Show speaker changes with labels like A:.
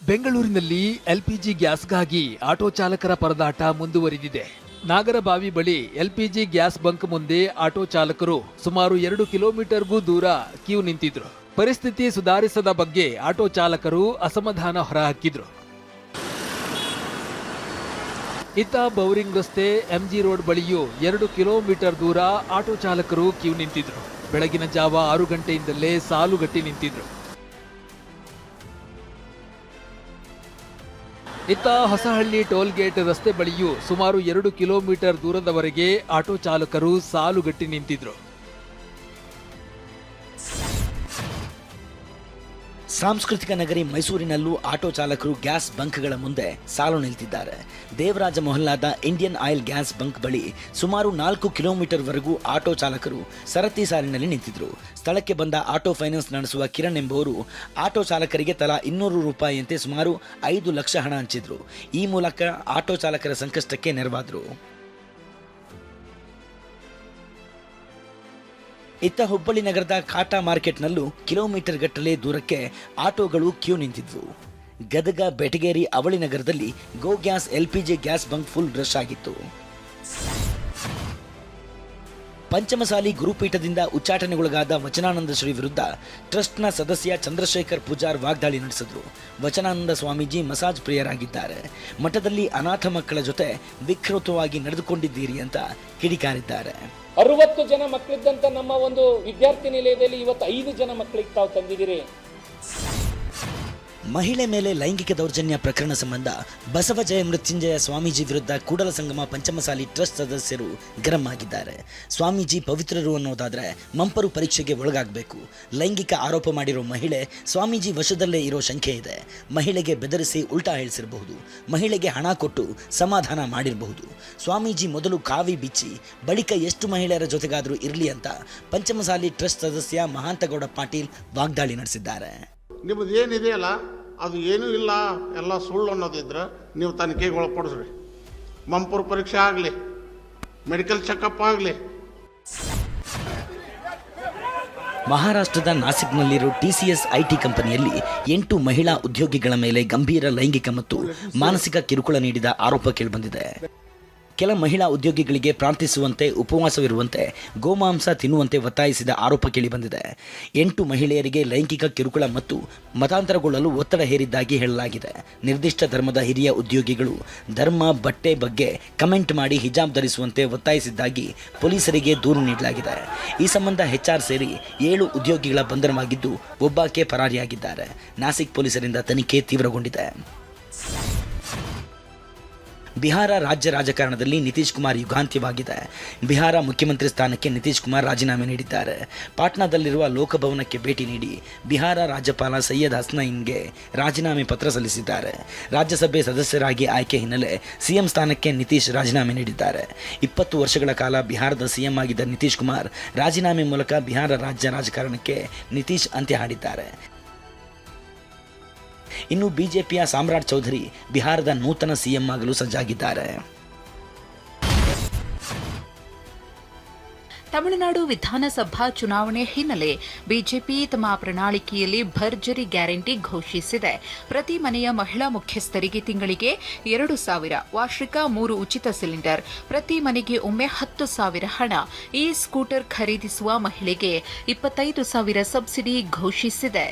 A: ಬೆಂಗಳೂರಿನಲ್ಲಿ LPG ಗ್ಯಾಸ್ಗಾಗಿ auto ಚಾಲಕರ ಪರದಾಟ ಮುಂದುವರಿದಿದೆ. ನಾಗರಬಾವಿ ಬಳಿ ಎಲ್ಪಿಜಿ ಗ್ಯಾಸ್ ಬಂಕ್ ಮುಂದೆ ಆಟೋ ಚಾಲಕರು ಸುಮಾರು 2 ಕಿಲೋಮೀಟರ್ಗೂ ದೂರ ಕ್ಯೂ ನಿಂತಿದ್ರು. ಪರಿಸ್ಥಿತಿ ಸುಧಾರಿಸದ ಬಗ್ಗೆ ಆಟೋ ಚಾಲಕರು ಅಸಮಾಧಾನ ಹೊರಹಾಕಿದ್ರು. ಇತ್ತ ಬೌರಿಂಗ್ ರಸ್ತೆ ಎಂಜಿ ರೋಡ್ ಬಳಿಯೂ 2 ಕಿಲೋಮೀಟರ್ ದೂರ ಆಟೋ ಚಾಲಕರು ಕ್ಯೂ ನಿಂತಿದ್ರು. ಬೆಳಗಿನ ಜಾವ 6 ಗಂಟೆಯಿಂದಲೇ ಸಾಲುಗಟ್ಟಿ ನಿಂತಿದ್ರು. ಇತ್ತ ಹೊಸಹಳ್ಳಿ ಟೋಲ್ ಗೇಟ್ ರಸ್ತೆ ಬಳಿಯೂ ಸುಮಾರು 2 ಕಿಲೋಮೀಟರ್ ದೂರದವರೆಗೆ ಆಟೋ ಚಾಲಕರು ಸಾಲುಗಟ್ಟಿ ನಿಂತಿದ್ರು.
B: ಸಾಂಸ್ಕೃತಿಕ ನಗರಿ ಮೈಸೂರಿನಲ್ಲೂ ಆಟೋ ಚಾಲಕರು ಗ್ಯಾಸ್ ಬಂಕ್ಗಳ ಮುಂದೆ ಸಾಲು ನಿಲ್ತಿದ್ದಾರೆ. ದೇವರಾಜ ಮೊಹಲ್ಲಾದ ಇಂಡಿಯನ್ ಆಯಿಲ್ ಗ್ಯಾಸ್ ಬಂಕ್ ಬಳಿ ಸುಮಾರು 4 ಕಿಲೋಮೀಟರ್ ವರೆಗೂ ಆಟೋ ಚಾಲಕರು ಸರತಿ ಸಾಲಿನಲ್ಲಿ ನಿಂತಿದ್ರು. ಸ್ಥಳಕ್ಕೆ ಬಂದ ಆಟೋ ಫೈನಾನ್ಸ್ ನಡೆಸುವ ಕಿರಣ್ ಎಂಬುವರು ಆಟೋ ಚಾಲಕರಿಗೆ ತಲಾ 200 ರೂಪಾಯಿಯಂತೆ ಸುಮಾರು 5 ಲಕ್ಷ ಹಣ ಹಂಚಿದ್ರು. ಈ ಮೂಲಕ ಆಟೋ ಚಾಲಕರ ಸಂಕಷ್ಟಕ್ಕೆ ನೆರವಾದರು. ಇತ್ತ ಹುಬ್ಬಳ್ಳಿ ನಗರದ ಕಾಟಾ ಮಾರ್ಕೆಟ್ನಲ್ಲೂ ಕಿಲೋಮೀಟರ್ ಗಟ್ಟಲೆ ದೂರಕ್ಕೆ ಆಟೋಗಳು ಕ್ಯೂ ನಿಂತಿದ್ವು. ಗದಗ, ಬೆಟಗೇರಿ, ಅವಳಿ ನಗರದಲ್ಲಿ Go Gas LPG gas bunk full rush ಆಗಿತ್ತು. ಪಂಚಮಸಾಲಿ ಗುರುಪೀಠದಿಂದ ಉಚ್ಚಾಟನೆಗೊಳಗಾದ ವಚನಾನಂದ ಶ್ರೀ ವಿರುದ್ಧ ಟ್ರಸ್ಟ್ನ ಸದಸ್ಯ ಚಂದ್ರಶೇಖರ್ ಪೂಜಾರ್ ವಾಗ್ದಾಳಿ ನಡೆಸಿದ್ರು. ವಚನಾನಂದ ಸ್ವಾಮೀಜಿ ಮಸಾಜ್ ಪ್ರಿಯರಾಗಿದ್ದಾರೆ. ಮಠದಲ್ಲಿ ಅನಾಥ ಮಕ್ಕಳ ಜೊತೆ ವಿಕೃತವಾಗಿ ನಡೆದುಕೊಂಡಿದ್ದೀರಿ ಅಂತ ಕಿಡಿಕಾರಿದ್ದಾರೆ.
C: 60 ಜನ ಮಕ್ಕಳಿದ್ದಂತ ನಮ್ಮ ಒಂದು ವಿದ್ಯಾರ್ಥಿ ನಿಲಯದಲ್ಲಿ ಇವತ್ತು 5 ಜನ ಮಕ್ಕಳಿಗೆ ತಾವು ತಂದಿದ್ದೀರಿ.
B: ಮಹಿಳೆ ಮೇಲೆ ಲೈಂಗಿಕ ದೌರ್ಜನ್ಯ ಪ್ರಕರಣ ಸಂಬಂಧ ಬಸವಜಯ ಮೃತ್ಯುಂಜಯ ಸ್ವಾಮೀಜಿ ವಿರುದ್ಧ ಕೂಡಲ ಸಂಗಮ ಪಂಚಮಸಾಲಿ ಟ್ರಸ್ಟ್ ಸದಸ್ಯರು ಗರಂ ಆಗಿದ್ದಾರೆ. ಸ್ವಾಮೀಜಿ ಪವಿತ್ರರು ಅನ್ನೋದಾದ್ರೆ ಮಂಪರು ಪರೀಕ್ಷೆಗೆ ಒಳಗಾಗಬೇಕು. ಲೈಂಗಿಕ ಆರೋಪ ಮಾಡಿರೋ ಮಹಿಳೆ ಸ್ವಾಮೀಜಿ ವಶದಲ್ಲೇ ಇರೋ ಶಂಕೆ ಇದೆ. ಮಹಿಳೆಗೆ ಬೆದರಿಸಿ ಉಲ್ಟಾ ಹೇಳಿಸಿರಬಹುದು. ಮಹಿಳೆಗೆ ಹಣ ಕೊಟ್ಟು ಸಮಾಧಾನ ಮಾಡಿರಬಹುದು. ಸ್ವಾಮೀಜಿ ಮೊದಲು ಕಾವಿ ಬಿಚ್ಚಿ ಬಳಿಕ ಎಷ್ಟು ಮಹಿಳೆಯರ ಜೊತೆಗಾದರೂ ಇರಲಿ ಅಂತ ಪಂಚಮಸಾಲಿ ಟ್ರಸ್ಟ್ ಸದಸ್ಯ ಮಹಾಂತಗೌಡ ಪಾಟೀಲ್ ವಾಗ್ದಾಳಿ ನಡೆಸಿದ್ದಾರೆ.
D: ನಿಮ್ಮದು ಏನಿದೆಯಲ್ಲ ಅದು ಏನೂ ಇಲ್ಲ, ಎಲ್ಲ ಸುಳ್ಳು ಅನ್ನೋದಿದ್ರೆ ನೀವು ತನಿಖೆಗೆ ಒಳಪಡಿಸ್ರಿ. ಮಂಪೂರ್ ಪರೀಕ್ಷೆ ಆಗಲಿ, ಮೆಡಿಕಲ್ ಚೆಕಪ್ ಆಗಲಿ.
B: ಮಹಾರಾಷ್ಟ್ರದ ನಾಸಿಕ್ನಲ್ಲಿರೋ ಟಿಸಿಎಸ್ ಐಟಿ ಕಂಪನಿಯಲ್ಲಿ 8 ಮಹಿಳಾ ಉದ್ಯೋಗಿಗಳ ಮೇಲೆ ಗಂಭೀರ ಲೈಂಗಿಕ ಮತ್ತು ಮಾನಸಿಕ ಕಿರುಕುಳ ನೀಡಿದ ಆರೋಪ ಕೇಳಿಬಂದಿದೆ. ಕೆಲ ಮಹಿಳಾ ಉದ್ಯೋಗಿಗಳಿಗೆ ಪ್ರಾರ್ಥಿಸುವಂತೆ, ಉಪವಾಸವಿರುವಂತೆ, ಗೋಮಾಂಸ ತಿನ್ನುವಂತೆ ಒತ್ತಾಯಿಸಿದ ಆರೋಪ ಕೇಳಿಬಂದಿದೆ. 8 ಮಹಿಳೆಯರಿಗೆ ಲೈಂಗಿಕ ಕಿರುಕುಳ ಮತ್ತು ಮತಾಂತರಗೊಳ್ಳಲು ಒತ್ತಡ ಹೇರಿದ್ದಾಗಿ ಹೇಳಲಾಗಿದೆ. ನಿರ್ದಿಷ್ಟ ಧರ್ಮದ ಹಿರಿಯ ಉದ್ಯೋಗಿಗಳು ಧರ್ಮ, ಬಟ್ಟೆ ಬಗ್ಗೆ ಕಮೆಂಟ್ ಮಾಡಿ ಹಿಜಾಬ್ ಧರಿಸುವಂತೆ ಒತ್ತಾಯಿಸಿದ್ದಾಗಿ ಪೊಲೀಸರಿಗೆ ದೂರು ನೀಡಲಾಗಿದೆ. ಈ ಸಂಬಂಧ ಹೆಚ್ಆರ್ ಸೇರಿ 7 ಉದ್ಯೋಗಿಗಳ ಬಂಧನವಾಗಿದ್ದು ಒಬ್ಬಾಕೆ ಪರಾರಿಯಾಗಿದ್ದಾರೆ. ನಾಸಿಕ್ ಪೊಲೀಸರಿಂದ ತನಿಖೆ ತೀವ್ರಗೊಂಡಿದೆ. ಬಿಹಾರ ರಾಜ್ಯ ರಾಜಕಾರಣದಲ್ಲಿ ನಿತೀಶ್ ಕುಮಾರ್ ಯುಗಾಂತ್ಯವಾಗಿದೆ. ಬಿಹಾರ ಮುಖ್ಯಮಂತ್ರಿ ಸ್ಥಾನಕ್ಕೆ ನಿತೀಶ್ ಕುಮಾರ್ ರಾಜೀನಾಮೆ ನೀಡಿದ್ದಾರೆ. ಪಾಟ್ನಾದಲ್ಲಿರುವ ಲೋಕಭವನಕ್ಕೆ ಭೇಟಿ ನೀಡಿ ಬಿಹಾರ ರಾಜ್ಯಪಾಲ ಸೈಯದ್ ಹಸನೈನ್ಗೆ ರಾಜೀನಾಮೆ ಪತ್ರ ಸಲ್ಲಿಸಿದ್ದಾರೆ. ರಾಜ್ಯಸಭೆ ಸದಸ್ಯರಾಗಿ ಆಯ್ಕೆ ಹಿನ್ನೆಲೆ ಸಿಎಂ ಸ್ಥಾನಕ್ಕೆ ನಿತೀಶ್ ರಾಜೀನಾಮೆ ನೀಡಿದ್ದಾರೆ. 20 ವರ್ಷಗಳ ಕಾಲ ಬಿಹಾರದ ಸಿಎಂ ಆಗಿದ್ದ ನಿತೀಶ್ ಕುಮಾರ್ ರಾಜೀನಾಮೆ ಮೂಲಕ ಬಿಹಾರ ರಾಜ್ಯ ರಾಜಕಾರಣಕ್ಕೆ ನಿತೀಶ್ ಅಂತ್ಯ ಹಾಡಿದ್ದಾರೆ. ಇನ್ನು ಬಿಜೆಪಿಯ ಸಾಮ್ರಾಟ್ ಚೌಧರಿ ಬಿಹಾರದ ನೂತನ ಸಿಎಂ ಆಗಲು ಸಜ್ಜಾಗಿದ್ದಾರೆ.
E: ತಮಿಳುನಾಡು ವಿಧಾನಸಭಾ ಚುನಾವಣೆ ಹಿನ್ನೆಲೆ ಬಿಜೆಪಿ ತಮ್ಮ ಪ್ರಣಾಳಿಕೆಯಲ್ಲಿ ಭರ್ಜರಿ ಗ್ಯಾರಂಟಿ ಘೋಷಿಸಿದೆ. ಪ್ರತಿ ಮನೆಯ ಮಹಿಳಾ ಮುಖ್ಯಸ್ಥರಿಗೆ ತಿಂಗಳಿಗೆ 2,000, ವಾರ್ಷಿಕ 3 ಉಚಿತ ಸಿಲಿಂಡರ್, ಪ್ರತಿ ಮನೆಗೆ ಒಮ್ಮೆ 10,000 ಹಣ, ಈ ಸ್ಕೂಟರ್ ಖರೀದಿಸುವ ಮಹಿಳೆಗೆ 25,000 ಸಬ್ಸಿಡಿ ಘೋಷಿಸಿದೆ.